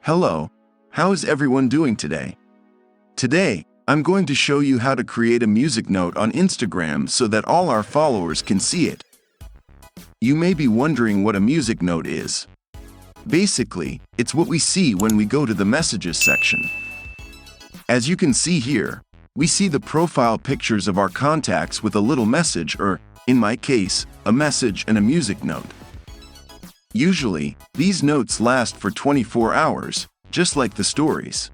Hello, how is everyone doing today? Today, I'm going to show you how to create a music note on Instagram so that all our followers can see it. You may be wondering what a music note is. Basically, it's what we see when we go to the messages section. As you can see here, we see the profile pictures of our contacts with a little message or, in my case, a message and a music note. Usually, these notes last for 24 hours, just like the stories.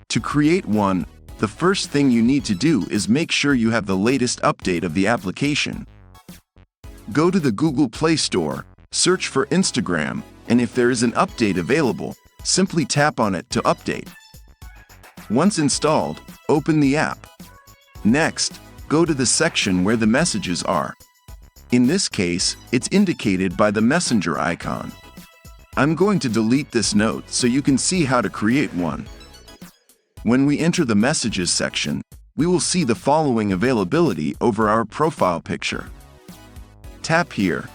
To create one, the first thing you need to do is make sure you have the latest update of the application. Go to the Google Play Store, search for Instagram, and if there is an update available, simply tap on it to update. Once installed, open the app. Next, go to the section where the messages are. In this case, it's indicated by the messenger icon. I'm going to delete this note so you can see how to create one. When we enter the messages section, we will see the following availability over our profile picture. Tap here.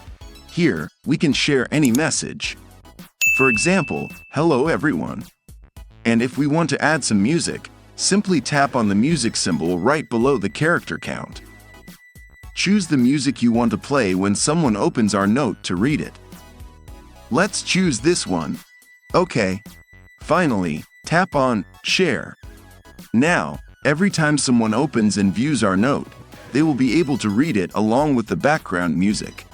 Here, we can share any message. For example, hello everyone. And if we want to add some music, simply tap on the music symbol right below the character count. Choose the music you want to play when someone opens our note to read it. Let's choose this one. Okay. Finally, tap on Share. Now, every time someone opens and views our note, they will be able to read it along with the background music.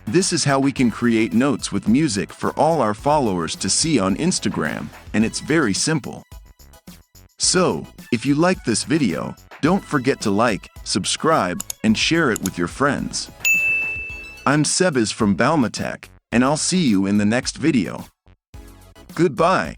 This is how we can create notes with music for all our followers to see on Instagram, and it's very simple. So, if you like this video, don't forget to like, subscribe, and share it with your friends. I'm Sebas from BALMA Tech, and I'll see you in the next video. Goodbye.